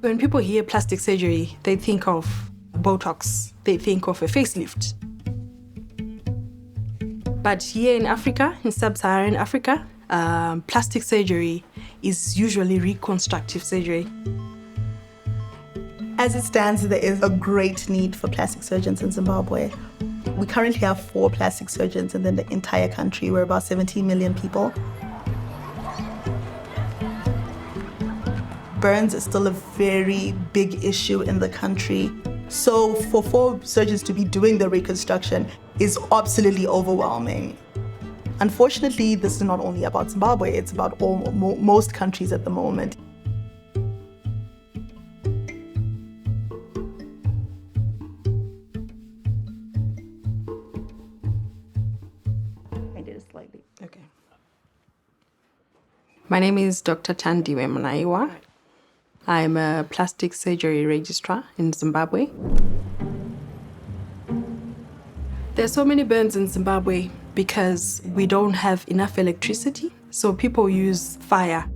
When people hear plastic surgery, they think of Botox, they think of a facelift. But here in Africa, in sub-Saharan Africa, plastic surgery is usually reconstructive surgery. As it stands, there is a great need for plastic surgeons in Zimbabwe. We currently have 4 plastic surgeons in the entire country. We're about 17 million people. Burns is still a very big issue in the country. So for 4 surgeons to be doing the reconstruction is absolutely overwhelming. Unfortunately, this is not only about Zimbabwe, it's about most countries at the moment. I did it slightly. Okay. My name is Dr. Thandi Munaiwe. I'm a plastic surgery registrar in Zimbabwe. There's so many burns in Zimbabwe because we don't have enough electricity, so people use fire.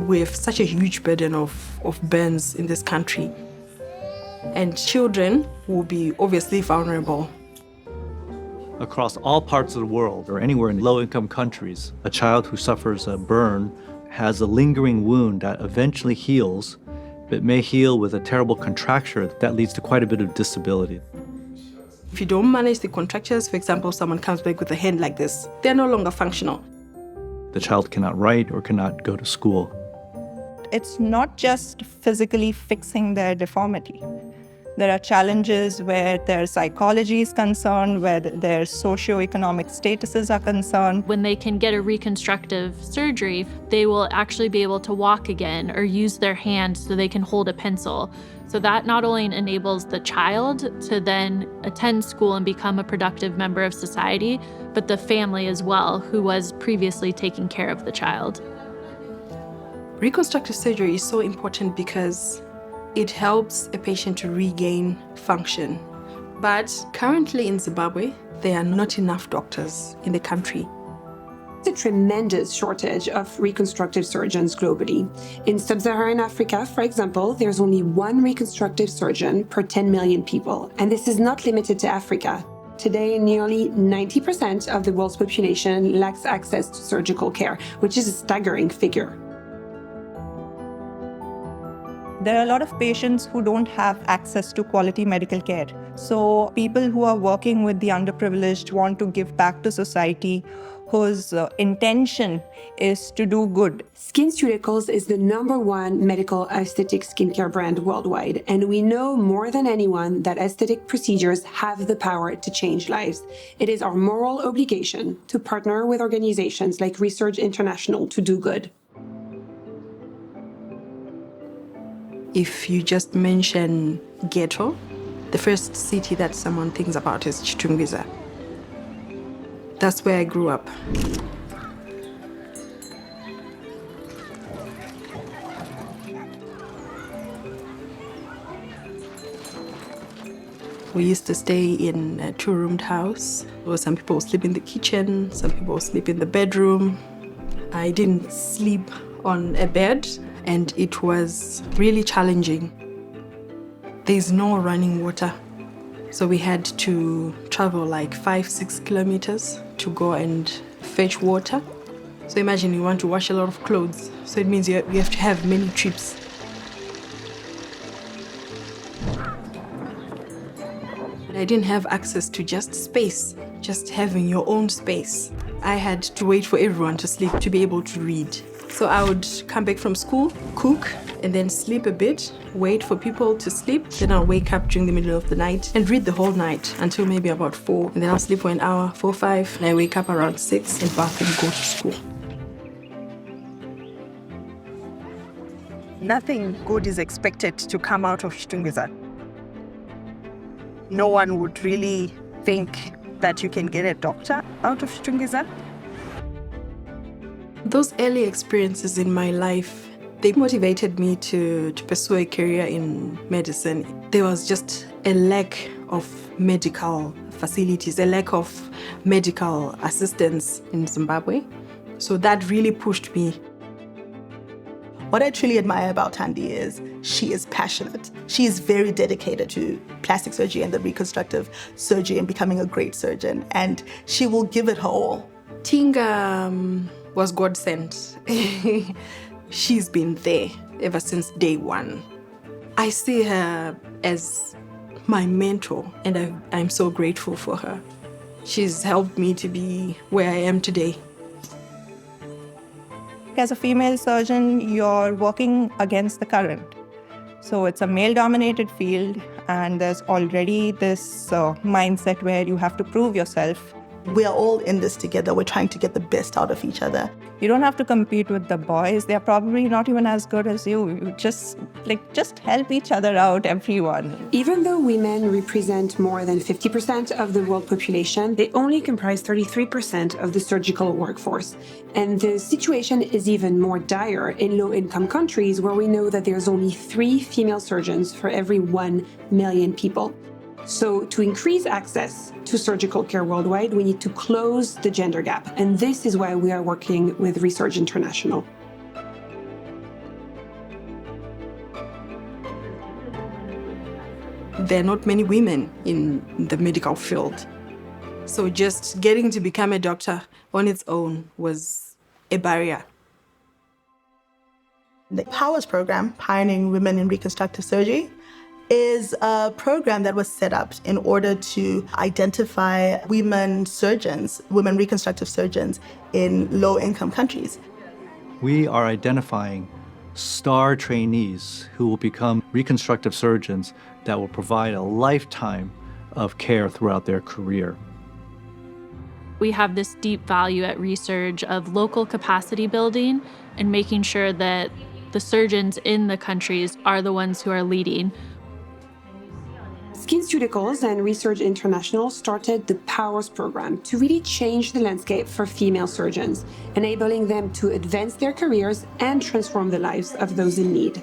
We have such a huge burden of burns in this country, and children will be obviously vulnerable. Across all parts of the world or anywhere in low-income countries, a child who suffers a burn has a lingering wound that eventually heals, but may heal with a terrible contracture that leads to quite a bit of disability. If you don't manage the contractures, for example, someone comes back with a hand like this, they're no longer functional. The child cannot write or cannot go to school. It's not just physically fixing their deformity. There are challenges where their psychology is concerned, where their socioeconomic statuses are concerned. When they can get a reconstructive surgery, they will actually be able to walk again or use their hands so they can hold a pencil. So that not only enables the child to then attend school and become a productive member of society, but the family as well, who was previously taking care of the child. Reconstructive surgery is so important because it helps a patient to regain function. But currently in Zimbabwe, there are not enough doctors in the country. There's a tremendous shortage of reconstructive surgeons globally. In sub-Saharan Africa, for example, there's only 1 reconstructive surgeon per 10 million people, and this is not limited to Africa. Today, nearly 90% of the world's population lacks access to surgical care, which is a staggering figure. There are a lot of patients who don't have access to quality medical care. So people who are working with the underprivileged want to give back to society, whose intention is to do good. SkinCeuticals is the #1 medical aesthetic skincare brand worldwide, and we know more than anyone that aesthetic procedures have the power to change lives. It is our moral obligation to partner with organizations like ReSurge International to do good. If you just mention ghetto, the first city that someone thinks about is Chitungwiza. That's where I grew up. We used to stay in a 2-roomed house. Some people sleep in the kitchen, some people sleep in the bedroom. I didn't sleep on a bed, and it was really challenging. There's no running water, so we had to travel like 5-6 kilometers to go and fetch water. So imagine you want to wash a lot of clothes, so it means you have to have many trips. I didn't have access to just space, just having your own space. I had to wait for everyone to sleep to be able to read. So I would come back from school, cook, and then sleep a bit, wait for people to sleep. Then I'll wake up during the middle of the night and read the whole night until maybe about 4. And then I'll sleep for an hour, 4, 5. And I wake up around 6 and bath and go to school. Nothing good is expected to come out of Chitungwiza. No one would really think that you can get a doctor out of Chitungwiza. Those early experiences in my life, they motivated me to pursue a career in medicine. There was just a lack of medical facilities, a lack of medical assistance in Zimbabwe. So that really pushed me. What I truly admire about Thandi is she is passionate. She is very dedicated to plastic surgery and the reconstructive surgery and becoming a great surgeon, and she will give it her all. Tinga was God sent. She's been there ever since day one. I see her as my mentor, and I'm so grateful for her. She's helped me to be where I am today. As a female surgeon, you're working against the current. So it's a male-dominated field, and there's already this mindset where you have to prove yourself. We are all in this together. We're trying to get the best out of each other. You don't have to compete with the boys. They're probably not even as good as you. You just help each other out, everyone. Even though women represent more than 50% of the world population, they only comprise 33% of the surgical workforce. And the situation is even more dire in low-income countries where we know that there's only 3 female surgeons for every 1 million people. So to increase access to surgical care worldwide, we need to close the gender gap. And this is why we are working with ReSurge International. There are not many women in the medical field. So just getting to become a doctor on its own was a barrier. The PWRS program, Pioneering Women in Reconstructive Surgery, is a program that was set up in order to identify women surgeons, women reconstructive surgeons in low-income countries. We are identifying star trainees who will become reconstructive surgeons that will provide a lifetime of care throughout their career. We have this deep value at ReSurge of local capacity building and making sure that the surgeons in the countries are the ones who are leading. SkinCeuticals and ReSurge International started the PWRS program to really change the landscape for female surgeons, enabling them to advance their careers and transform the lives of those in need.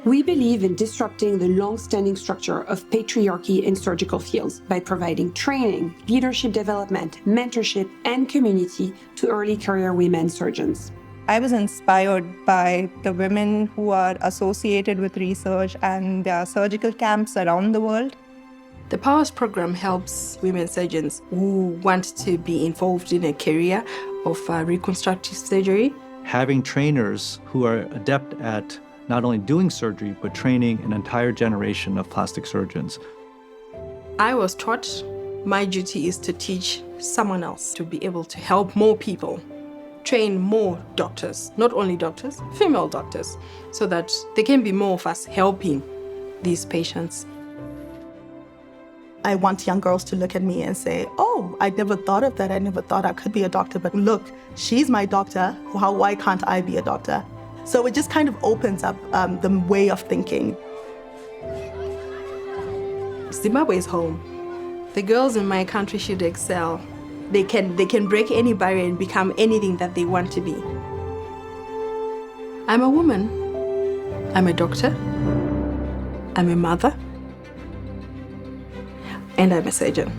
We believe in disrupting the long-standing structure of patriarchy in surgical fields by providing training, leadership development, mentorship, and community to early career women surgeons. I was inspired by the women who are associated with ReSurge and their surgical camps around the world. The PWRS program helps women surgeons who want to be involved in a career of reconstructive surgery. Having trainers who are adept at not only doing surgery, but training an entire generation of plastic surgeons. I was taught my duty is to teach someone else to be able to help more people, train more doctors, not only doctors, female doctors, so that there can be more of us helping these patients. I want young girls to look at me and say, oh, I never thought of that. I never thought I could be a doctor, but look, she's my doctor. Why can't I be a doctor? So it just kind of opens up the way of thinking. Zimbabwe is home. The girls in my country should excel. They can break any barrier and become anything that they want to be. I'm a woman. I'm a doctor. I'm a mother. And I'm a surgeon.